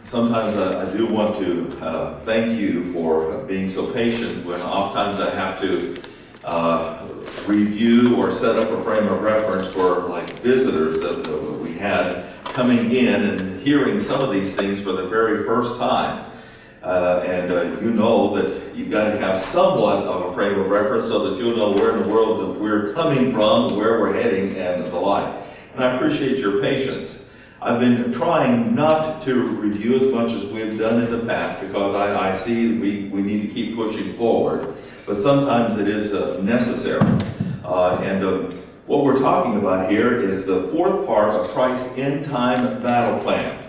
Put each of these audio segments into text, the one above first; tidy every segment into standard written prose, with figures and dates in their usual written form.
Sometimes I do want to thank you for being so patient when oftentimes I have to review or set up a frame of reference for like visitors that we had coming in and hearing some of these things for the very first time. You know that you've got to have somewhat of a frame of reference so that you'll know where in the world that we're coming from, where we're heading, and the like. And I appreciate your patience. I've been trying not to review as much as we've done in the past because I see we need to keep pushing forward. But sometimes it is necessary. What we're talking about here is the fourth part of Christ's end-time battle plan.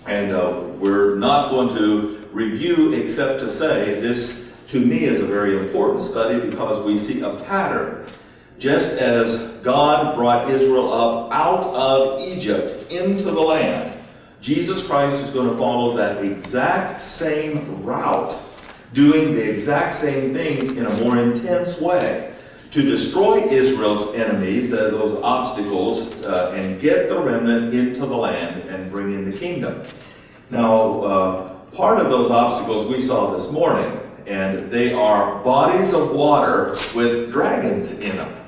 And we're not going to review except to say this, to me, is a very important study because we see a pattern. Just as God brought Israel up out of Egypt into the land, Jesus Christ is going to follow that exact same route, doing the exact same things in a more intense way to destroy Israel's enemies, those obstacles, and get the remnant into the land and bring in the kingdom. Now, part of those obstacles we saw this morning, and they are bodies of water with dragons in them.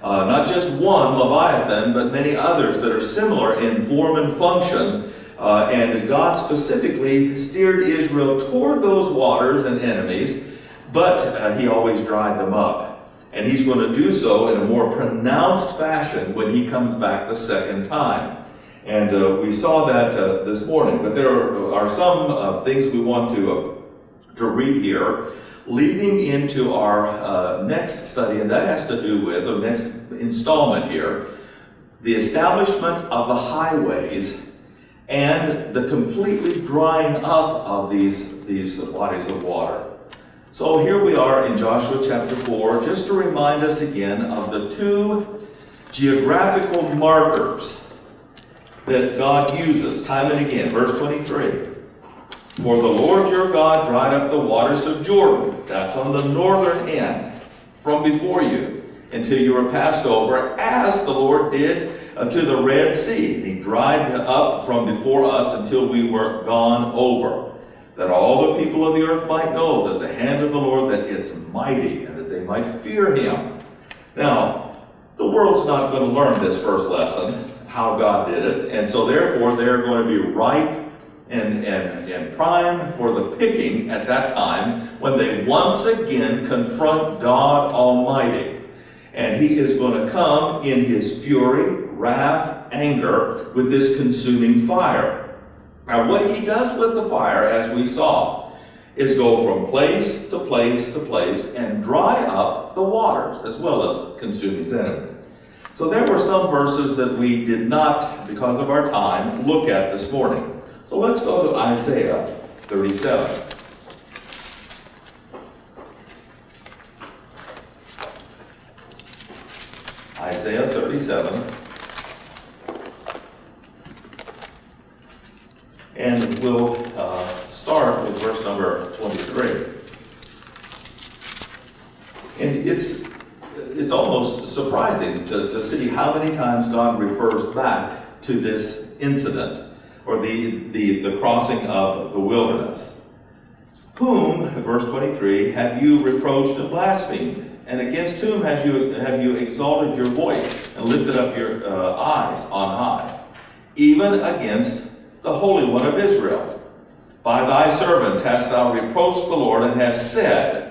Not just one, Leviathan, but many others that are similar in form and function. And God specifically steered Israel toward those waters and enemies, but He always dried them up. And He's going to do so in a more pronounced fashion when He comes back the second time. And we saw that this morning. But there are some things we want to read here, leading into our next study, and that has to do with, the next installment here, the establishment of the highways and the completely drying up of these bodies of water. So here we are in Joshua chapter 4, just to remind us again of the two geographical markers that God uses time and again. Verse 23. For the Lord your God dried up the waters of Jordan, that's on the northern end, from before you, until you were passed over, as the Lord did to the Red Sea. He dried up from before us until we were gone over, that all the people of the earth might know that the hand of the Lord, that it's mighty, and that they might fear Him. Now, the world's not going to learn this first lesson, how God did it, and so therefore they're going to be ripe and prime for the picking at that time when they once again confront God Almighty. And He is going to come in His fury, wrath, anger with this consuming fire. Now what He does with the fire, as we saw, is go from place to place to place and dry up the waters as well as consume His enemies. So there were some verses that we did not, because of our time, look at this morning. So let's go to Isaiah 37. Isaiah 37. And we'll start with verse number 23. And it's almost surprising to see how many times God refers back to this incident, or the crossing of the wilderness. Whom, verse 23, have you reproached and blasphemed? And against whom have you exalted your voice and lifted up your eyes on high? Even against the Holy One of Israel. By thy servants hast thou reproached the Lord, and hast said,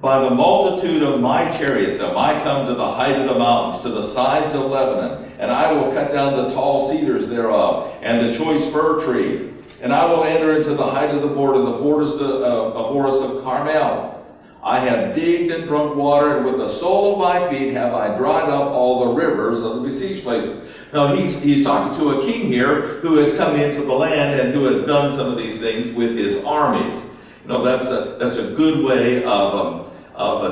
by the multitude of my chariots am I come to the height of the mountains, to the sides of Lebanon, and I will cut down the tall cedars thereof, and the choice fir trees, and I will enter into the height of the border, the forest of Carmel. I have digged and drunk water, and with the sole of my feet have I dried up all the rivers of the besieged places. Now he's talking to a king here who has come into the land and who has done some of these things with his armies. You know, that's a good way of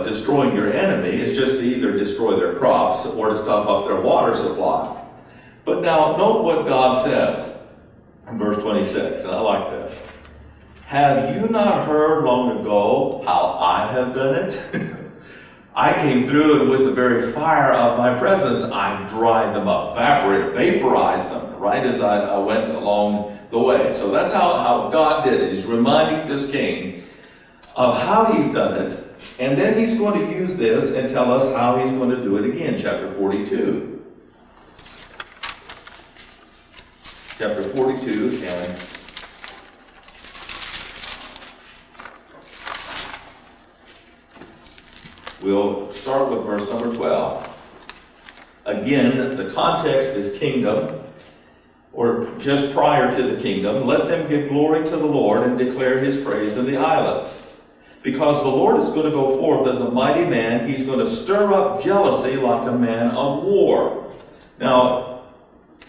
destroying your enemy, is just to either destroy their crops or to stop up their water supply. But now, note what God says in verse 26, and I like this. Have you not heard long ago how I have done it? I came through, and with the very fire of my presence, I dried them up, vaporized them, right as I went along the way. So that's how God did it. He's reminding this king of how he's done it, and then he's going to use this and tell us how he's going to do it again. Chapter 42. Chapter 42, and we'll start with verse number 12. Again, the context is kingdom, or just prior to the kingdom. Let them give glory to the Lord and declare his praise in the islands. Because the Lord is going to go forth as a mighty man. He's going to stir up jealousy like a man of war. Now,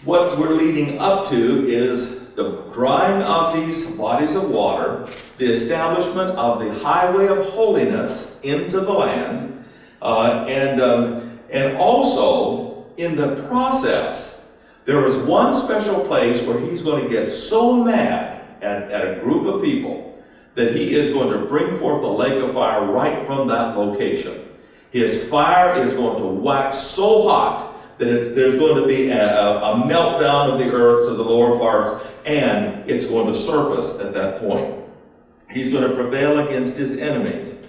what we're leading up to is the drying of these bodies of water, the establishment of the highway of holiness into the land, and also in the process, there is one special place where he's going to get so mad at a group of people that he is going to bring forth a lake of fire right from that location. His fire is going to wax so hot that there's going to be a meltdown of the earth to the lower parts, and it's going to surface at that point. He's going to prevail against his enemies.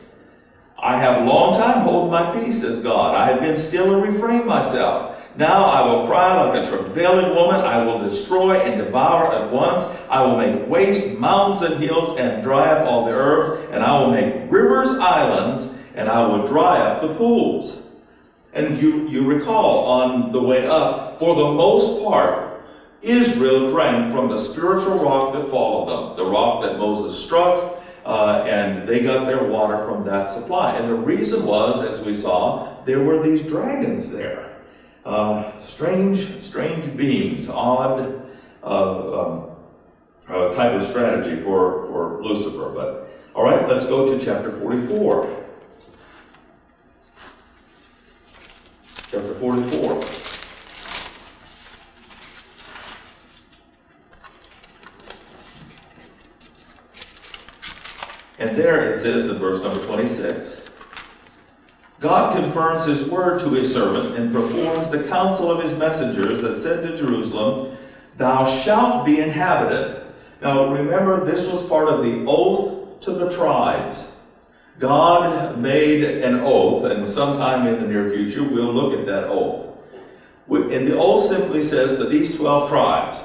I have long time holden my peace, says God. I have been still and refrained myself. Now I will cry like a travailing woman. I will destroy and devour at once. I will make waste mountains and hills and dry up all the herbs. And I will make rivers islands, and I will dry up the pools. And you recall on the way up, for the most part, Israel drank from the spiritual rock that followed them, the rock that Moses struck, and they got their water from that supply. And the reason was, as we saw, there were these dragons there. Strange beings, odd type of strategy for Lucifer. But all right, let's go to chapter 44. Chapter 44. And there it says in verse number 26. God confirms his word to his servant and performs the counsel of his messengers that said to Jerusalem, thou shalt be inhabited. Now remember, this was part of the oath to the tribes. God made an oath, and sometime in the near future we'll look at that oath. And the oath simply says to these 12 tribes,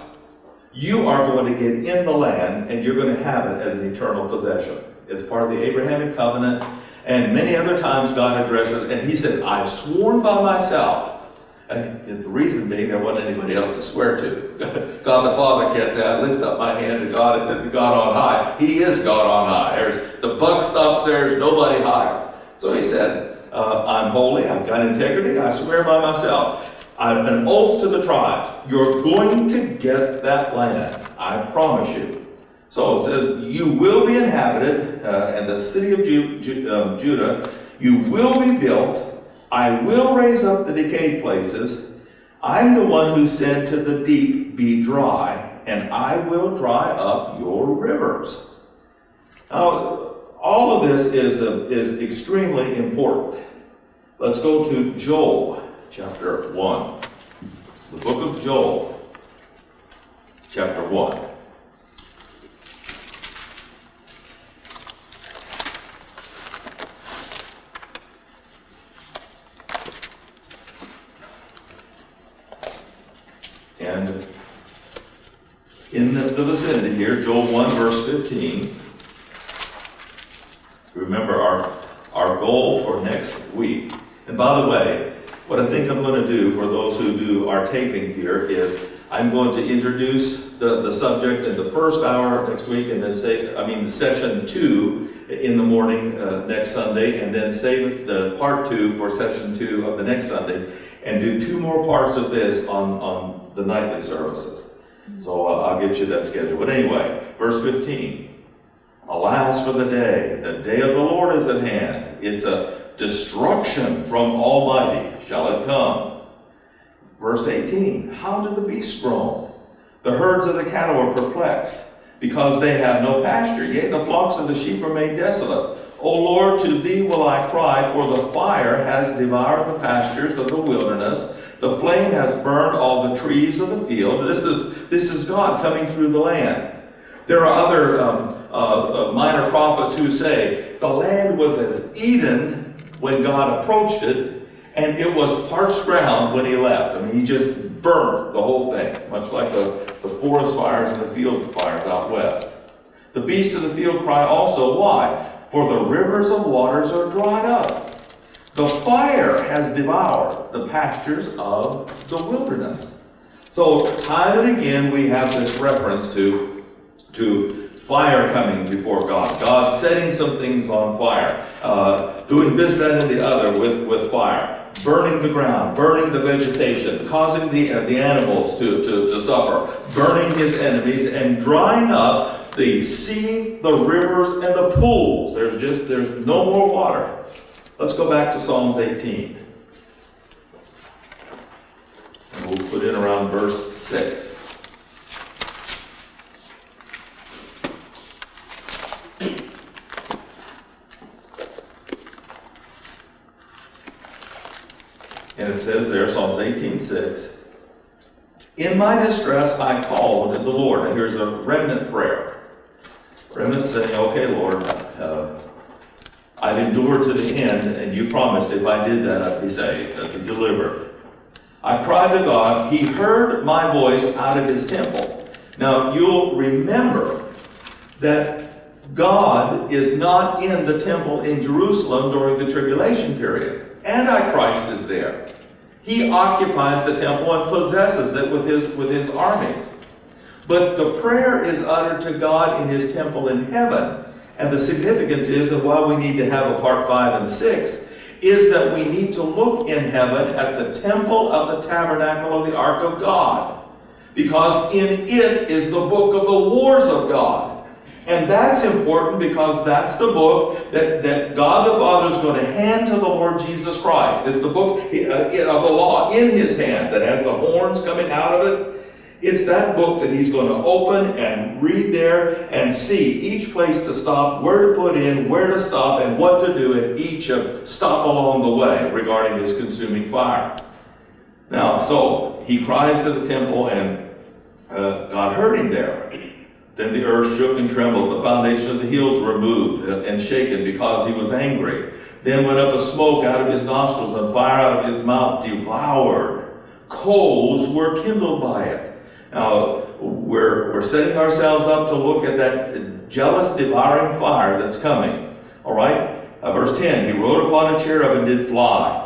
you are going to get in the land and you're going to have it as an eternal possession. It's part of the Abrahamic covenant. And many other times God addresses, and he said, I've sworn by myself. And the reason being there wasn't anybody else to swear to. God the Father can't say, I lift up my hand to God on high. He is God on high. The buck stops there. There's nobody higher. So he said, I'm holy. I've got integrity. I swear by myself. I'm an oath to the tribes. You're going to get that land. I promise you. So it says, you will be inhabited, and the city of Judah, you will be built. I will raise up the decayed places. I'm the one who said to the deep, be dry, and I will dry up your rivers. Now, all of this is extremely important. Let's go to Joel, chapter 1. The book of Joel, chapter 1. And in the vicinity here, Joel 1, verse 15. Remember our goal for next week. And by the way, what I think I'm going to do for those who do our taping here is I'm going to introduce the subject in the first hour next week, and then session 2 in the morning next Sunday, and then save the part 2 for session 2 of the next Sunday, and do 2 more parts of this on the nightly services. So I'll get you that schedule. But anyway, verse 15. Alas for the day of the Lord is at hand. It's a destruction from Almighty shall it come. Verse 18. How do the beasts groan? The herds of the cattle are perplexed, because they have no pasture. Yea, the flocks of the sheep are made desolate. O Lord, to thee will I cry, for the fire has devoured the pastures of the wilderness. The flame has burned all the trees of the field. This is This is God coming through the land. There are other minor prophets who say the land was as Eden when God approached it, and it was parched ground when he left. I mean, he just burnt the whole thing, much like the forest fires and the field fires out west. The beasts of the field cry also, why? For the rivers of waters are dried up. The fire has devoured the pastures of the wilderness. So time and again we have this reference to fire coming before God. God setting some things on fire. Doing this, that, and the other with fire. Burning the ground, burning the vegetation, causing the animals to suffer. Burning his enemies and drying up the sea, the rivers, and the pools. There's no more water. Let's go back to Psalms 18. And we'll put in around verse 6. And it says there, Psalms 18:6, in my distress I called to the Lord. And here's a remnant prayer. Remnant saying, okay, Lord, I've endured to the end, and you promised if I did that, I'd be saved, I'd be delivered. I cried to God. He heard my voice out of his temple. Now, you'll remember that God is not in the temple in Jerusalem during the tribulation period. Antichrist is there. He occupies the temple and possesses it with his armies. But the prayer is uttered to God in his temple in heaven. And the significance is, and why we need to have a part 5 and 6, is that we need to look in heaven at the temple of the tabernacle of the ark of God. Because in it is the book of the wars of God. And that's important because that's the book that God the Father is going to hand to the Lord Jesus Christ. It's the book of the law in his hand that has the horns coming out of it. It's that book that he's going to open and read there and see each place to stop, where to put in, where to stop, and what to do at each stop along the way regarding this consuming fire. Now, so he cries to the temple, and God heard him there. Then the earth shook and trembled. The foundation of the hills were moved and shaken because he was angry. Then went up a smoke out of his nostrils, and fire out of his mouth devoured. Coals were kindled by it. Now, we're setting ourselves up to look at that jealous, devouring fire that's coming. All right? Verse 10, he rode upon a cherub and did fly.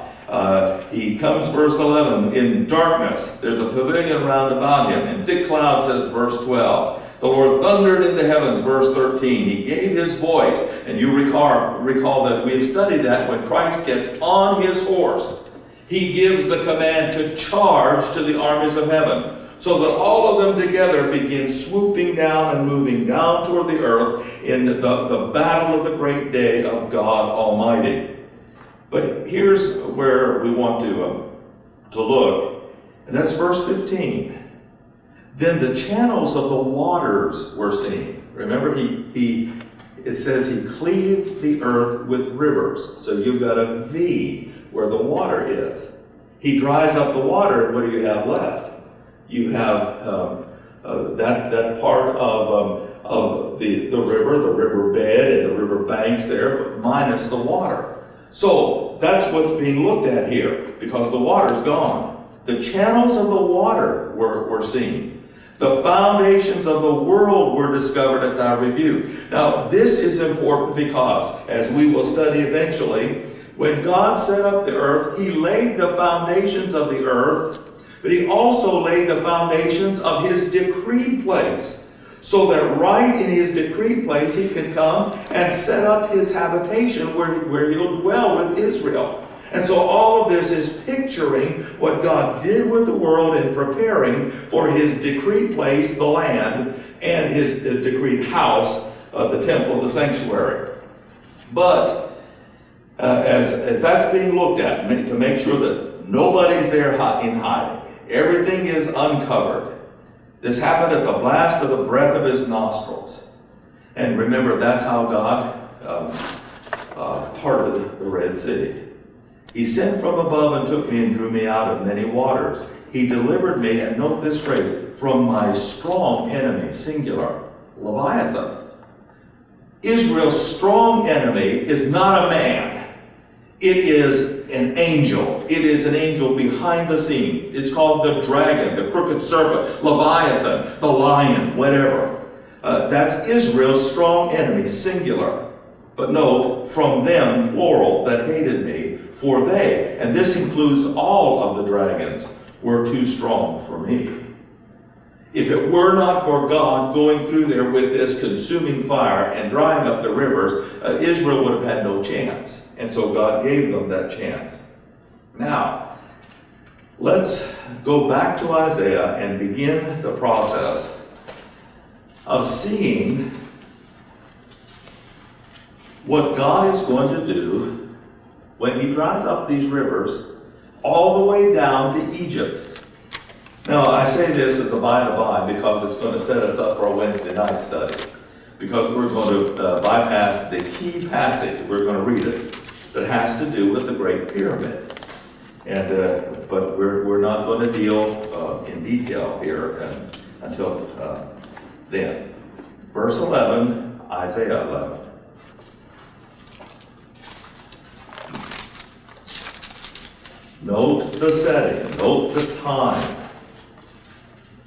He comes, verse 11, in darkness. There's a pavilion round about him. In thick clouds, says verse 12. The Lord thundered in the heavens, verse 13. He gave his voice. And you recall that we have studied that when Christ gets on his horse, he gives the command to charge to the armies of heaven, so that all of them together begin swooping down and moving down toward the earth in the battle of the great day of God Almighty. But here's where we want to look, and that's verse 15. Then the channels of the waters were seen. Remember, it says he cleaved the earth with rivers. So you've got a V where the water is. He dries up the water, and what do you have left? You have that part of the river bed and the river banks there, but minus the water. So that's what's being looked at here, because the water's gone. The channels of the water were seen. The foundations of the world were discovered at thy rebuke. Now, this is important because, as we will study eventually, when God set up the earth, he laid the foundations of the earth, but he also laid the foundations of his decreed place, so that right in his decreed place he can come and set up his habitation where he'll dwell with Israel. And so all of this is picturing what God did with the world in preparing for his decreed place, the land, and his decreed house, the temple, the sanctuary. But as that's being looked at, to make sure that nobody's there in hiding, everything is uncovered. This happened at the blast of the breath of his nostrils. And remember, that's how God parted the Red Sea. He sent from above and took me and drew me out of many waters. He delivered me, and note this phrase, from my strong enemy, singular, Leviathan. Israel's strong enemy is not a man. It is an angel. It is an angel behind the scenes. It's called the dragon, the crooked serpent, Leviathan, the lion, whatever. That's Israel's strong enemy, singular. But note, from them, plural, that hated me, for they, and this includes all of the dragons, were too strong for me. If it were not for God going through there with this consuming fire and drying up the rivers, Israel would have had no chance. And so God gave them that chance. Now, let's go back to Isaiah and begin the process of seeing what God is going to do when he dries up these rivers all the way down to Egypt. Now, I say this as a by-the-by because it's going to set us up for a Wednesday night study. Because we're going to bypass the key passage, we're going to read it, that has to do with the Great Pyramid. And but we're not going to deal in detail here until then. Verse 11, Isaiah 11. Note the setting, note the time.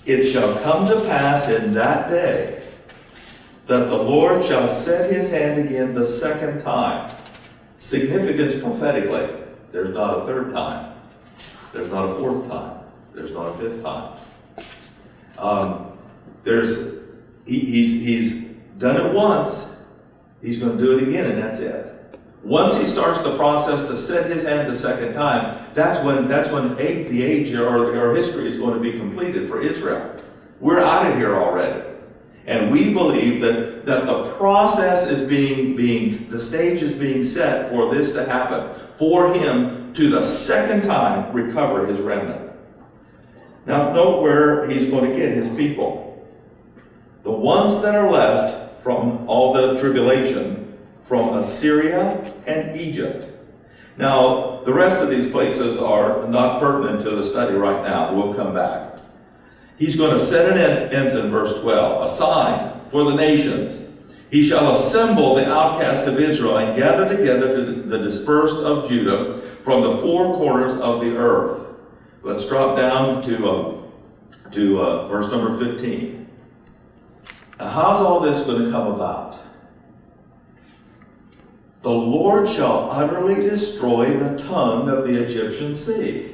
It shall come to pass in that day that the Lord shall set his hand again the second time. Significance prophetically. There's not a third time. There's not a fourth time. There's not a fifth time. He's done it once. He's going to do it again, and that's it. Once he starts the process to set his hand the second time, that's when the age or history is going to be completed for Israel. We're out of here already. And we believe that the process is the stage is being set for this to happen, for him to the second time recover his remnant. Now note where he's going to get his people. The ones that are left from all the tribulation, from Assyria and Egypt. Now, the rest of these places are not pertinent to the study right now. We'll come back. He's going to set an ensign, verse 12, a sign for the nations. He shall assemble the outcasts of Israel and gather together the dispersed of Judah from the four corners of the earth. Let's drop down to verse number 15. Now, how's all this going to come about? The Lord shall utterly destroy the tongue of the Egyptian sea.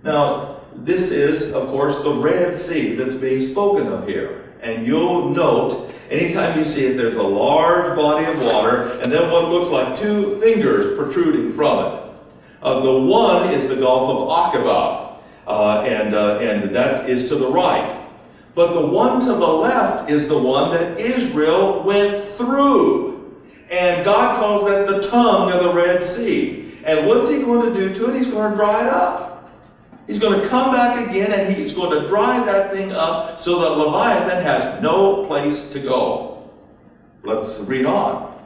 Now, this is, of course, the Red Sea that's being spoken of here. And you'll note, anytime you see it, there's a large body of water, and then what looks like two fingers protruding from it. The one is the Gulf of Aqaba, and that is to the right. But the one to the left is the one that Israel went through. And God calls that the tongue of the Red Sea. And what's he going to do to it? He's going to dry it up. He's going to come back again and he's going to dry that thing up so that Leviathan has no place to go. Let's read on.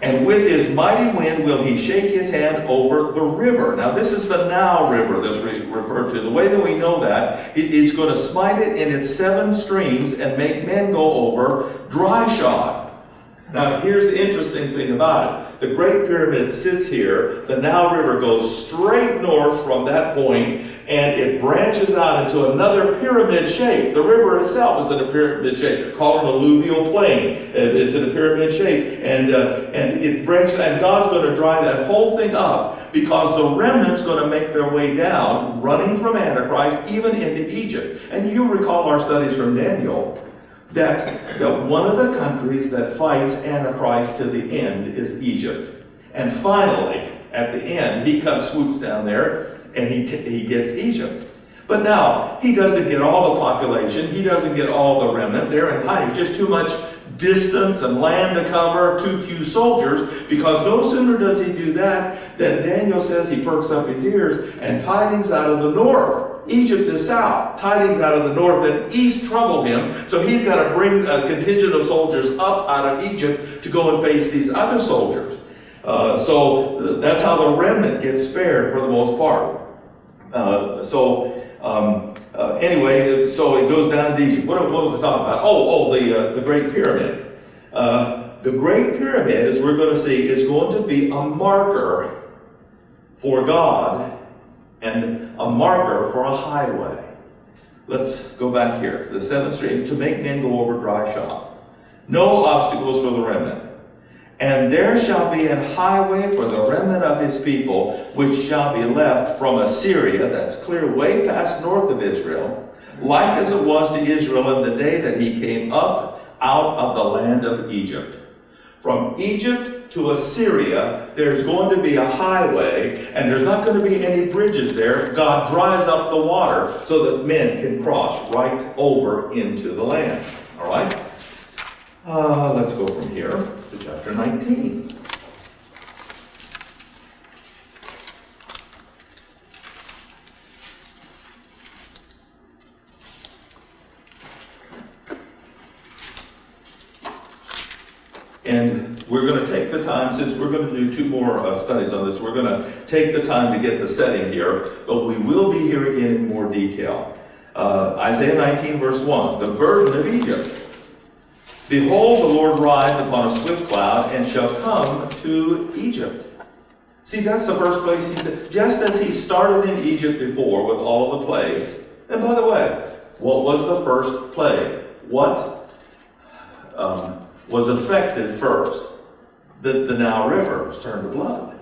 And with his mighty wind will he shake his hand over the river. Now this is the Nile River that's referred to. The way that we know that, he's going to smite it in its 7 streams and make men go over dry shod. Now, here's the interesting thing about it. The Great Pyramid sits here. The Nile River goes straight north from that point, and it branches out into another pyramid shape. The river itself is in a pyramid shape, called an alluvial plain. It's in a pyramid shape, and it branches, and God's going to dry that whole thing up because the remnant's going to make their way down, running from Antichrist, even into Egypt. And you recall our studies from Daniel, that one of the countries that fights Antichrist to the end is Egypt. And finally, at the end, he swoops down there and he gets Egypt. But now, he doesn't get all the population. He doesn't get all the remnant. They're in hiding. Just too much distance and land to cover, too few soldiers, because no sooner does he do that than Daniel says he perks up his ears and tidings out of the north. Egypt is south, tidings out of the north, and east trouble him, so he's got to bring a contingent of soldiers up out of Egypt to go and face these other soldiers. So that's how the remnant gets spared for the most part. Anyway, so it goes down to Egypt. What was it talking about? The Great Pyramid. The Great Pyramid, as we're going to see, is going to be a marker for God and a marker for a highway. Let's go back here. The 7th stream, to make men go over dry shod. No obstacles for the remnant. And there shall be an highway for the remnant of his people, which shall be left from Assyria, that's clear way past north of Israel, like as it was to Israel in the day that he came up out of the land of Egypt. From Egypt to Assyria, there's going to be a highway, and there's not going to be any bridges there. God dries up the water so that men can cross right over into the land. All right? Let's go from here to chapter 19. And we're going to take the time, since we're going to do 2 more studies on this, we're going to take the time to get the setting here, but we will be here again in more detail. Isaiah 19 verse 1, the burden of Egypt. Behold, the Lord rides upon a swift cloud and shall come to Egypt. See, that's the first place he said. Just as he started in Egypt before with all the plagues. And by the way, what was the first plague? What was affected first? The Nile River was turned to blood.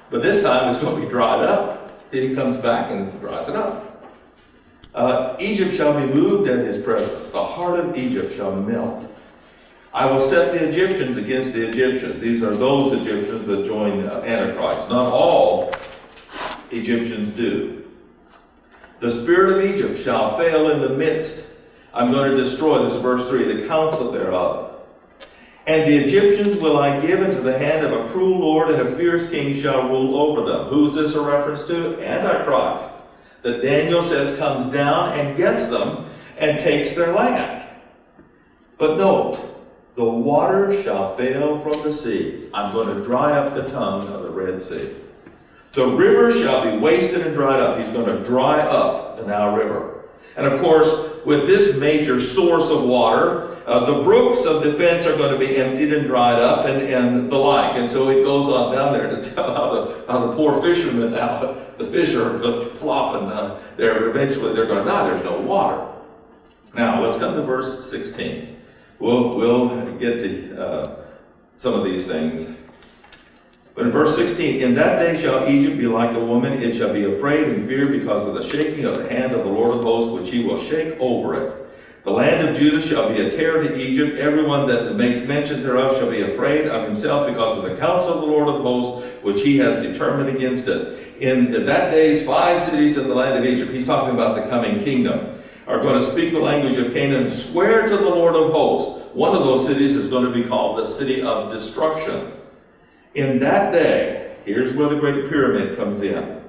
But this time it's going to be dried up. He comes back and dries it up. Egypt shall be moved at his presence. The heart of Egypt shall melt. I will set the Egyptians against the Egyptians. These are those Egyptians that join Antichrist. Not all Egyptians do. The spirit of Egypt shall fail in the midst. I'm going to destroy, this is verse 3, the counsel thereof. And the Egyptians will I give into the hand of a cruel lord, and a fierce king shall rule over them. Who's this a reference to? Antichrist. That Daniel says comes down and gets them and takes their land. But note, the water shall fail from the sea. I'm going to dry up the tongue of the Red Sea. The river shall be wasted and dried up. He's going to dry up the Nile River. And of course, with this major source of water, the brooks of defense are going to be emptied and dried up and the like. And so it goes on down there to tell how the poor fishermen, now the fish are flopping there. Eventually they're going to die. There's no water. Now let's come to verse 16. We'll get to some of these things. But in verse 16, in that day shall Egypt be like a woman, it shall be afraid and fear because of the shaking of the hand of the Lord of hosts, which he will shake over it. The land of Judah shall be a terror to Egypt. Everyone that makes mention thereof shall be afraid of himself because of the counsel of the Lord of hosts, which he has determined against it. In that days, 5 cities in the land of Egypt, he's talking about the coming kingdom, are going to speak the language of Canaan and swear to the Lord of hosts. One of those cities is going to be called the city of destruction. In that day, here's where the Great Pyramid comes in.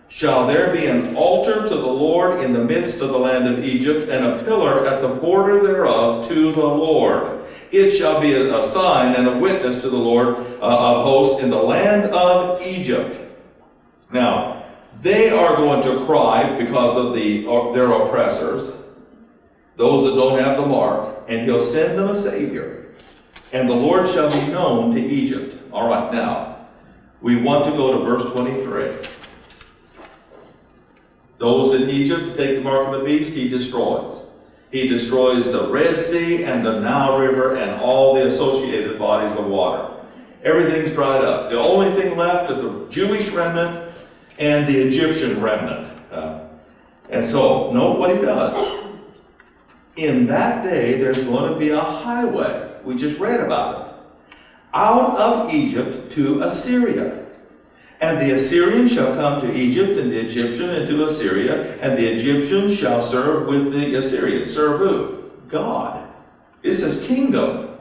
Shall there be an altar to the Lord in the midst of the land of Egypt, and a pillar at the border thereof to the Lord. It shall be a sign and a witness to the Lord of hosts in the land of Egypt. Now, they are going to cry because of their oppressors, those that don't have the mark, and he'll send them a Savior. And the Lord shall be known to Egypt. All right, now, we want to go to verse 23. Those in Egypt take the mark of the beast, he destroys. He destroys the Red Sea and the Nile River and all the associated bodies of water. Everything's dried up. The only thing left is the Jewish remnant and the Egyptian remnant. And so, note what he does. In that day, there's going to be a highway. We just read about it. Out of Egypt to Assyria. And the Assyrian shall come to Egypt, and the Egyptian into Assyria, and the Egyptians shall serve with the Assyrians. Serve who? God. This is kingdom.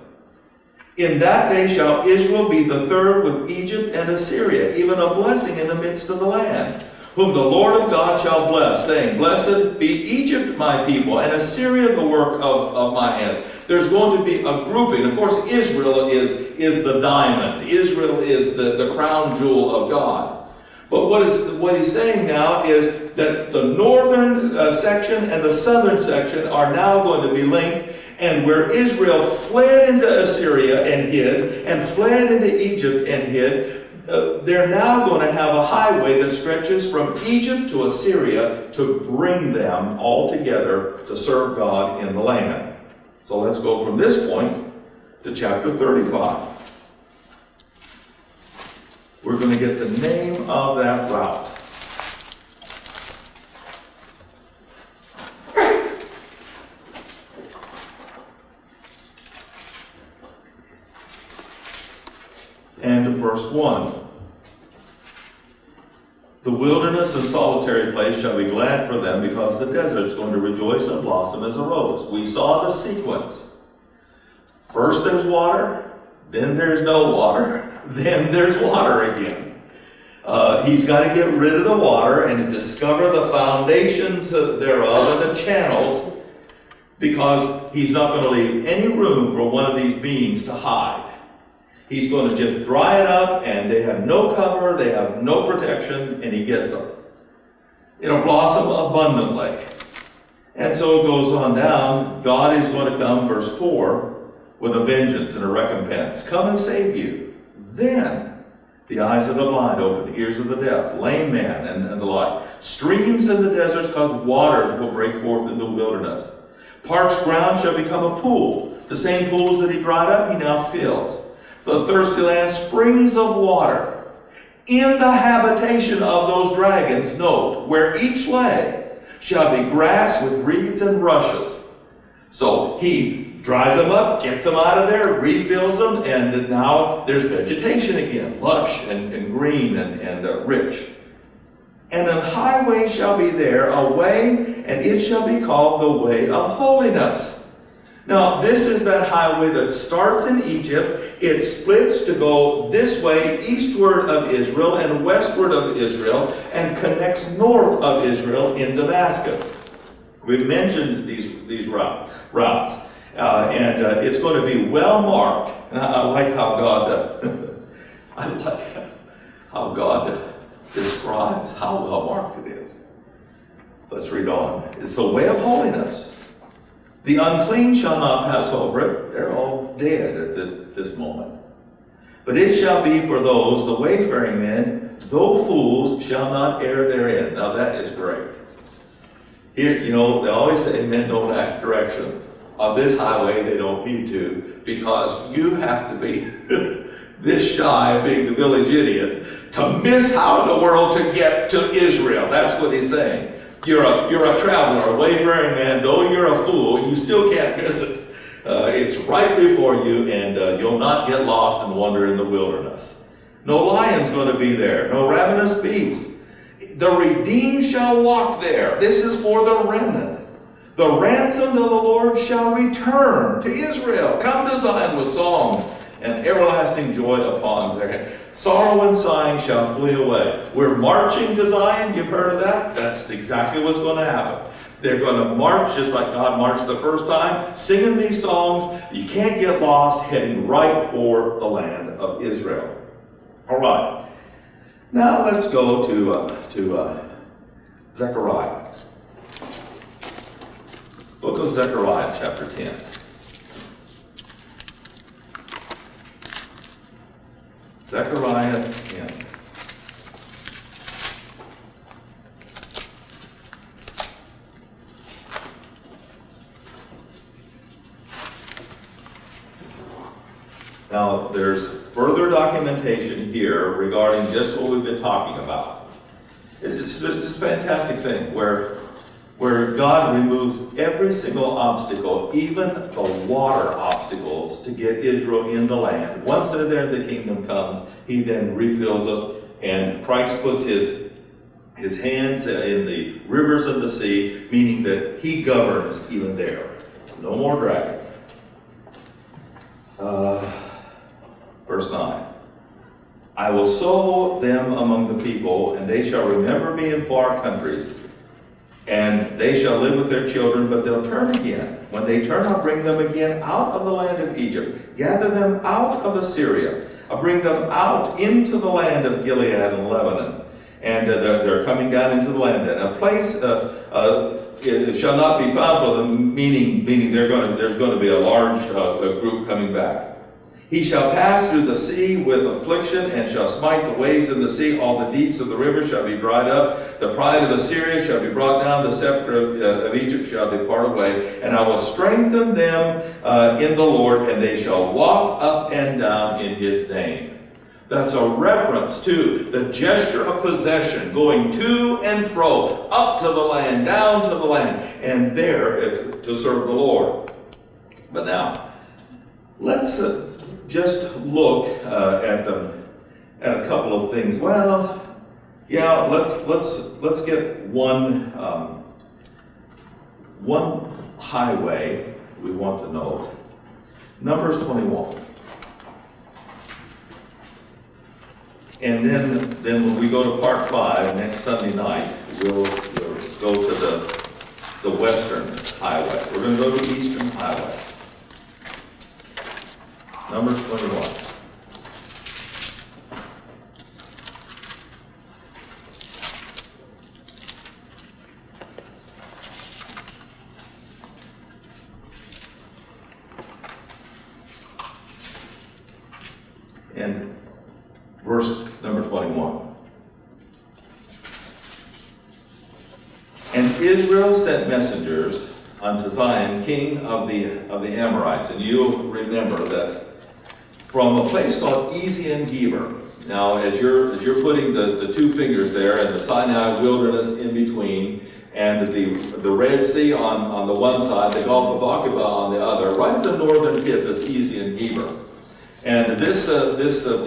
In that day shall Israel be the third with Egypt and Assyria, even a blessing in the midst of the land, whom the Lord of God shall bless, saying, Blessed be Egypt, my people, and Assyria, the work of my hand. there's going to be a grouping. Of course, Israel is the diamond. Israel is the crown jewel of God. But what he's saying now is that the northern section and the southern section are now going to be linked. And where Israel fled into Assyria and hid, and fled into Egypt and hid, they're now going to have a highway that stretches from Egypt to Assyria to bring them all together to serve God in the land. So let's go from this point to chapter 35. We're going to get the name of that route. And verse 1. The wilderness and solitary place shall be glad for them, because the desert is going to rejoice and blossom as a rose. We saw the sequence. First there's water, then there's no water, then there's water again. He's got to get rid of the water and discover the foundations thereof and the channels, because he's not going to leave any room for one of these beams to hide. He's going to just dry it up, and they have no cover, they have no protection, and he gets them. It'll blossom abundantly. And so it goes on down. God is going to come, verse 4, with a vengeance and a recompense. Come and save you. Then the eyes of the blind open, the ears of the deaf, lame man, and the like. Streams in the deserts, cause waters will break forth in the wilderness. Parched ground shall become a pool. The same pools that he dried up, he now fills. The thirsty land, springs of water. In the habitation of those dragons, note, where each lay, shall be grass with reeds and rushes. So he dries them up, gets them out of there, refills them, and now there's vegetation again, lush and green and rich. And an highway shall be there, a way, and it shall be called the way of holiness. Now, this is that highway that starts in Egypt. It splits to go this way, eastward of Israel and westward of Israel, and connects north of Israel in Damascus. We mentioned these routes, and it's going to be well marked. And I like how God describes how well marked it is. Let's read on. It's the way of holiness. The unclean shall not pass over it. They're all dead at this moment. But it shall be for those, the wayfaring men, though fools, shall not err therein. Now that is great. Here, they always say men don't ask directions. On this highway, they don't need to, because you have to be this shy of being the village idiot to miss how in the world to get to Israel. That's what he's saying. You're a traveler, a wayfaring man. Though you're a fool, you still can't miss it. It's right before you, and you'll not get lost and wander in the wilderness. No lion's going to be there, no ravenous beast. The redeemed shall walk there. This is for the remnant. The ransomed of the Lord shall return to Israel. Come to Zion with songs and everlasting joy upon their head. Sorrow and sighing shall flee away. We're marching to Zion. You've heard of that? That's exactly what's going to happen. They're going to march just like God marched the first time, singing these songs. You can't get lost, heading right for the land of Israel. All right. Now let's go to Zechariah. Book of Zechariah, chapter 10. Zechariah 10. Now, there's further documentation here regarding just what we've been talking about. It's a fantastic thing where God removes every single obstacle, even the water obstacles, to get Israel in the land. Once they're there, the kingdom comes. He then refills it, and Christ puts his hands in the rivers of the sea, meaning that he governs even there. No more dragons. Verse 9. I will sow them among the people, and they shall remember me in far countries. And they shall live with their children, but they'll turn again. When they turn, I'll bring them again out of the land of Egypt, gather them out of Assyria. I'll bring them out into the land of Gilead and Lebanon. And they're coming down into the land. And a place it shall not be found for them, meaning there's going to be a large group coming back. He shall pass through the sea with affliction, and shall smite the waves in the sea. All the deeps of the river shall be dried up. The pride of Assyria shall be brought down. The scepter of Egypt shall depart away. And I will strengthen them in the Lord, and they shall walk up and down in his name. That's a reference to the gesture of possession, going to and fro, up to the land, down to the land, and there to serve the Lord. But now, let's just look at a couple of things. Well, yeah, let's get one highway we want to note. Numbers 21. And then when we go to part 5 next Sunday night, we'll go to the western highway. We're going to go to the eastern highway. Numbers 21. And verse number 21. And Israel sent messengers unto Zion, king of the Amorites. And you'll remember that from a place called Ezion-Geber. Now, as you're putting the two fingers there, and the Sinai wilderness in between, and the Red Sea on the one side, the Gulf of Aqaba on the other, right at the northern tip is Ezion-Geber. And this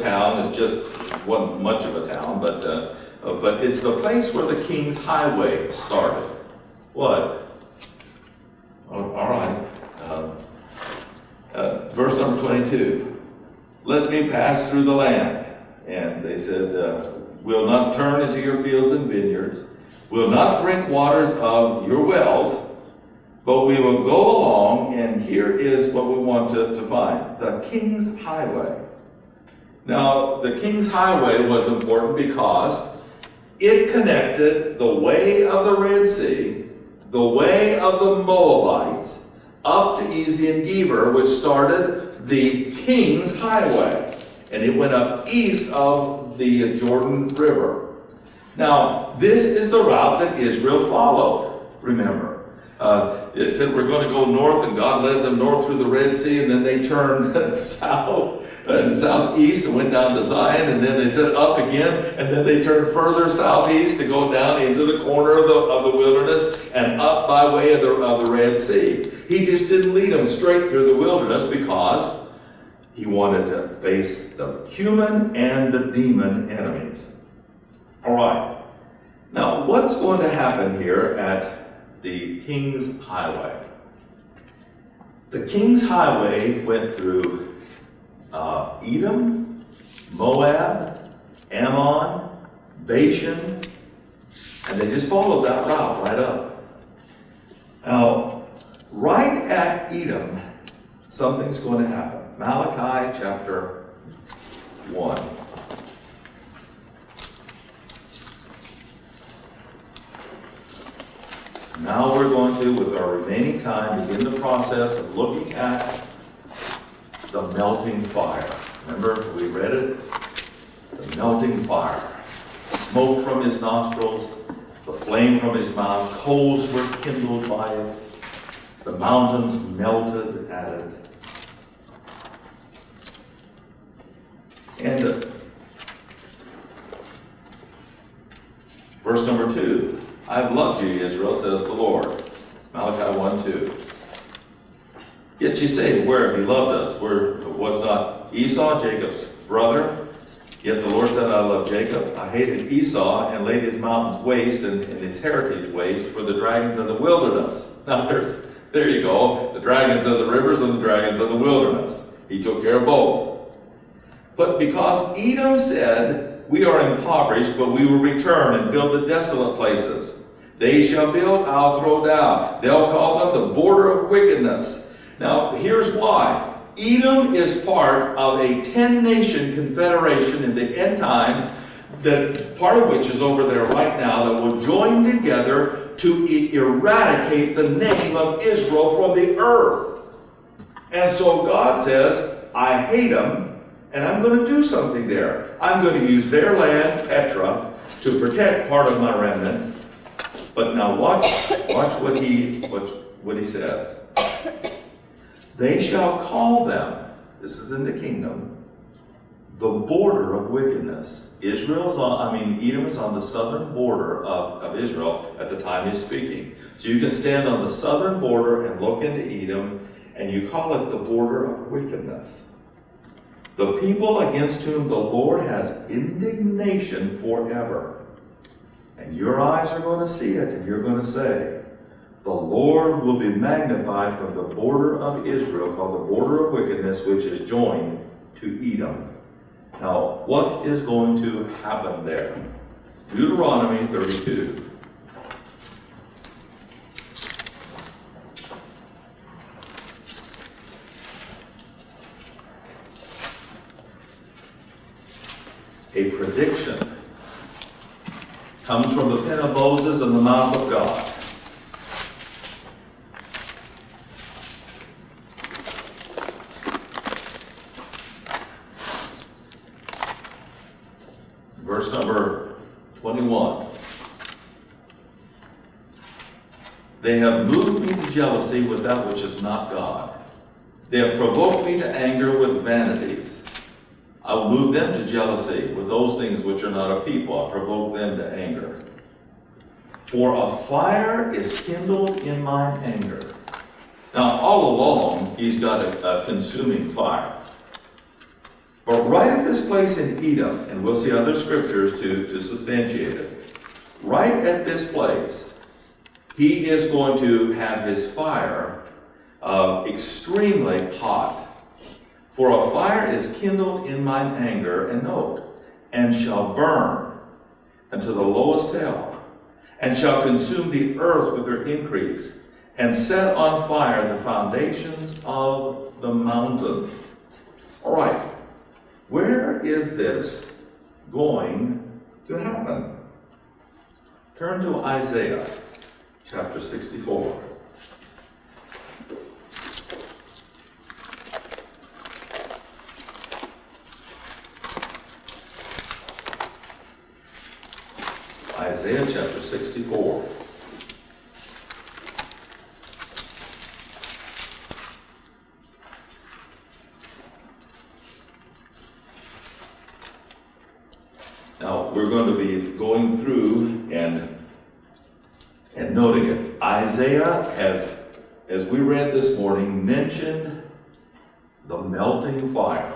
town is just wasn't much of a town, but it's the place where the King's Highway started. What? All right. Verse number 22. Let me pass through the land. And they said, we'll not turn into your fields and vineyards. We'll not drink waters of your wells, but we will go along, and here is what we want to find. The King's Highway. Now, the King's Highway was important because it connected the way of the Red Sea, the way of the Moabites, up to Ezion-Geber, which started the King's Highway. And it went up east of the Jordan River. Now, this is the route that Israel followed, remember. It said we're going to go north, and God led them north through the Red Sea, and then they turned south and southeast and went down to Zion, and then they said up again, and then they turned further southeast to go down into the corner of the wilderness and up by way of the Red Sea. He just didn't lead them straight through the wilderness because he wanted to face the human and the demon enemies. All right. Now, what's going to happen here at the King's Highway? The King's Highway went through Edom, Moab, Ammon, Bashan, and they just followed that route right up. Now, right at Edom, something's going to happen. Malachi chapter 1. Now we're going to, with our remaining time, begin the process of looking at the melting fire. Remember, we read it? The melting fire. Smoke from his nostrils, the flame from his mouth, coals were kindled by it, the mountains melted at it. And verse number 2. I've loved you, Israel, says the Lord. Malachi 1:2. Yet you say, where have you loved us? Where was not Esau, Jacob's brother? Yet the Lord said, I love Jacob. I hated Esau and laid his mountains waste and his heritage waste for the dragons of the wilderness. Now there you go. The dragons of the rivers and the dragons of the wilderness. He took care of both. But because Edom said, we are impoverished, but we will return and build the desolate places. They shall build, I'll throw down. They'll call them the border of wickedness. Now, here's why. Edom is part of a 10-nation confederation in the end times, that part of which is over there right now, that will join together to eradicate the name of Israel from the earth. And so God says, I hate them, and I'm going to do something there. I'm going to use their land, Petra, to protect part of my remnant. But now watch what he says. They shall call them, this is in the kingdom, the border of wickedness. Edom is on the southern border of Israel at the time he's speaking. So you can stand on the southern border and look into Edom, and you call it the border of wickedness. The people against whom the Lord has indignation forever. And your eyes are going to see it, and you're going to say, the Lord will be magnified from the border of Israel, called the border of wickedness, which is joined to Edom. Now, what is going to happen there? Deuteronomy 32. A prediction comes from the pen of Moses and the mouth of God. Verse number 21. They have moved me to jealousy with that which is not God. They have provoked me to anger with vanities. I will move them to jealousy with those things which are not a people. I'll provoke them to anger. For a fire is kindled in mine anger. Now, all along, he's got a consuming fire. But right at this place in Edom, and we'll see other scriptures to substantiate it, right at this place, he is going to have his fire extremely hot. For a fire is kindled in mine anger, and note, and shall burn unto the lowest hell, and shall consume the earth with her increase, and set on fire the foundations of the mountains. All right. Where is this going to happen? Turn to Isaiah chapter 64. Isaiah chapter 64. Now, we're going to be going through and noting it. Isaiah has, as we read this morning, mentioned the melting fire.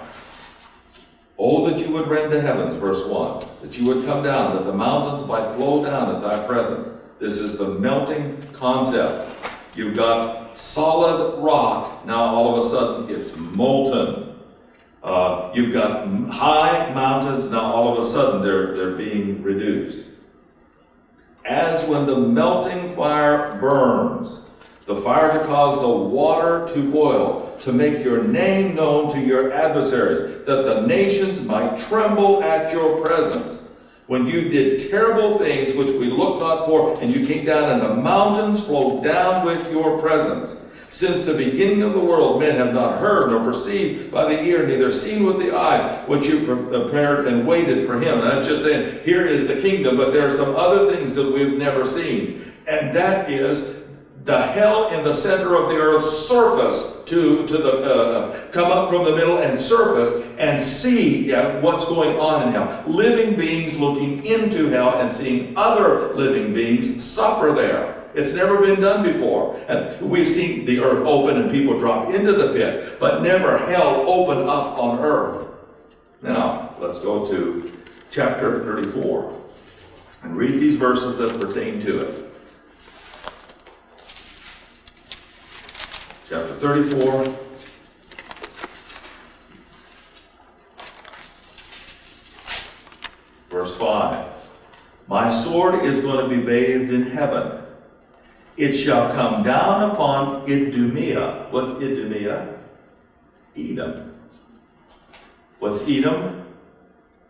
Oh, that you would rend the heavens, verse 1, that you would come down, that the mountains might flow down at thy presence. This is the melting concept. You've got solid rock, now all of a sudden it's molten. You've got high mountains, now all of a sudden they're being reduced. As when the melting fire burns, the fire to cause the water to boil, to make your name known to your adversaries, that the nations might tremble at your presence. When you did terrible things which we looked not for, and you came down, and the mountains flowed down with your presence. Since the beginning of the world, men have not heard nor perceived by the ear, neither seen with the eyes, what you prepared and waited for him. That's just saying, here is the kingdom, but there are some other things that we've never seen. And that is the hell in the center of the earth surface to come up from the middle and surface and see what's going on in hell. Living beings looking into hell and seeing other living beings suffer there. It's never been done before. And we've seen the earth open and people drop into the pit, but never hell open up on earth. Now, let's go to chapter 34 and read these verses that pertain to it. Chapter 34. Verse 5. My sword is going to be bathed in heaven. It shall come down upon Idumea. What's Idumea? Edom. What's Edom?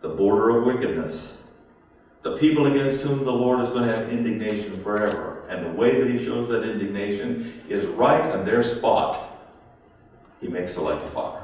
The border of wickedness. The people against whom the Lord is going to have indignation forever. And the way that he shows that indignation is right on their spot. He makes a lake of fire.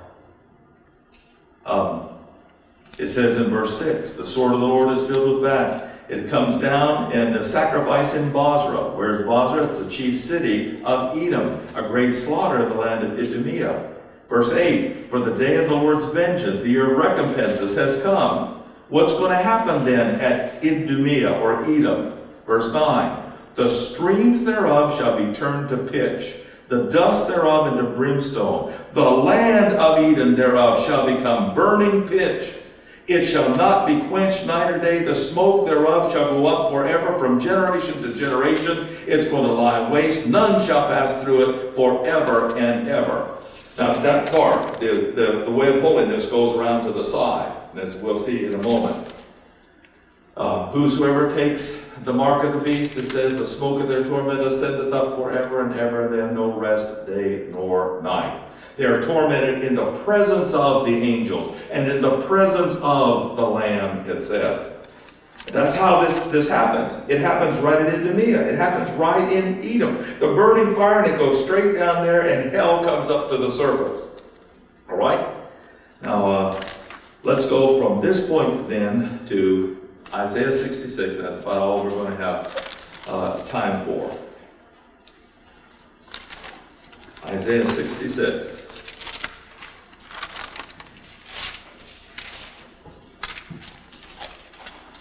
It says in verse 6, the sword of the Lord is filled with fat. It comes down and the sacrifice in Bozrah. Where's Bozrah? It's the chief city of Edom. A great slaughter in the land of Idumea. Verse 8, for the day of the Lord's vengeance, the year of recompenses has come. What's going to happen then at Idumea or Edom? Verse 9, the streams thereof shall be turned to pitch, the dust thereof into brimstone. The land of Edom thereof shall become burning pitch. It shall not be quenched night or day. The smoke thereof shall go up forever from generation to generation. It's going to lie waste. None shall pass through it forever and ever. Now that part, the way of holiness goes around to the side, as we'll see in a moment. Whosoever takes the mark of the beast, it says, the smoke of their torment ascendeth up forever and ever, and they have no rest day nor night. They are tormented in the presence of the angels and in the presence of the Lamb, it says. That's how this happens. It happens right in Idumea. It happens right in Edom. The burning fire, and it goes straight down there, and hell comes up to the surface. All right? Now, let's go from this point then to Isaiah 66. That's about all we're going to have time for. Isaiah 66.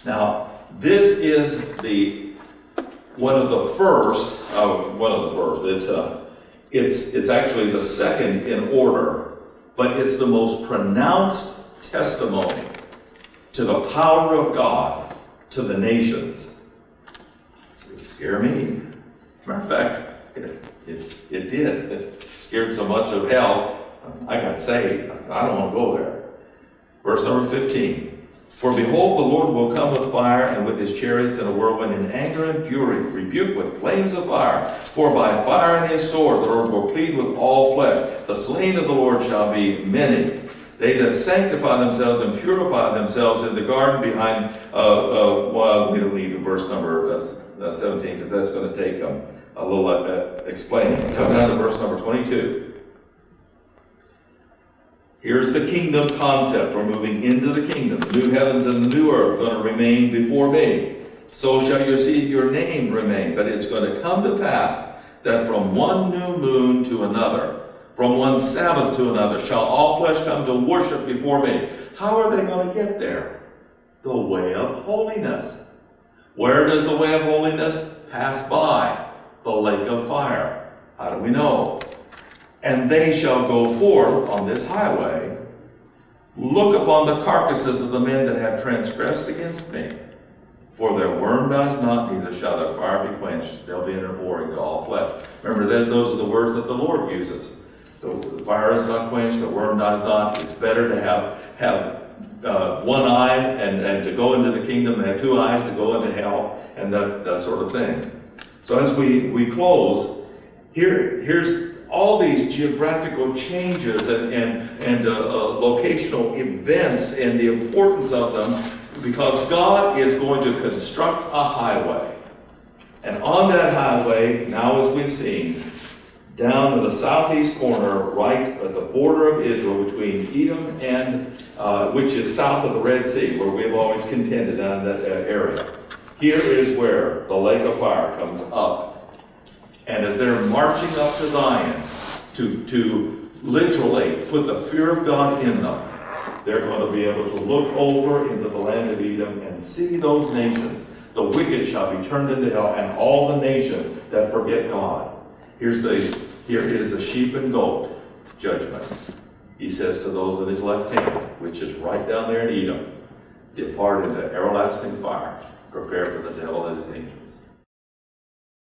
Now, this is one of the first. It's actually the second in order, but it's the most pronounced testimony to the power of God to the nations. It scared me. Matter of fact, it did. It scared so much of hell, I got saved. I don't want to go there. Verse number 15. For behold, the Lord will come with fire, and with his chariots in a whirlwind, in anger and fury, rebuke with flames of fire. For by fire and his sword the Lord will plead with all flesh. The slain of the Lord shall be many. They that sanctify themselves and purify themselves in the garden behind, well, we don't need verse number 17, because that's going to take a little explaining. Come down to verse number 22. Here's the kingdom concept. We're moving into the kingdom. The new heavens and the new earth are going to remain before me. So shall your seed, your name remain. But it's going to come to pass that from one new moon to another, from one Sabbath to another, shall all flesh come to worship before me. How are they going to get there? The way of holiness. Where does the way of holiness pass by? The lake of fire. How do we know? And they shall go forth on this highway, look upon the carcasses of the men that have transgressed against me. For their worm dies not, neither shall their fire be quenched. They'll be an abhorring to all flesh. Remember, those are the words that the Lord uses. The fire is not quenched, the worm dies not. It's better to have one eye and to go into the kingdom than have two eyes to go into hell, and that sort of thing. So as we close, here's all these geographical changes and locational events and the importance of them, because God is going to construct a highway. And on that highway, now as we've seen, down to the southeast corner, right at the border of Israel between Edom and, which is south of the Red Sea, where we've always contended down in that area. Here is where the lake of fire comes up. And as they're marching up to Zion to literally put the fear of God in them, they're going to be able to look over into the land of Edom and see those nations. The wicked shall be turned into hell, and all the nations that forget God. Here is the sheep and goat judgment. He says to those in his left hand, which is right down there in Edom, depart into everlasting fire. Prepare for the devil and his angels.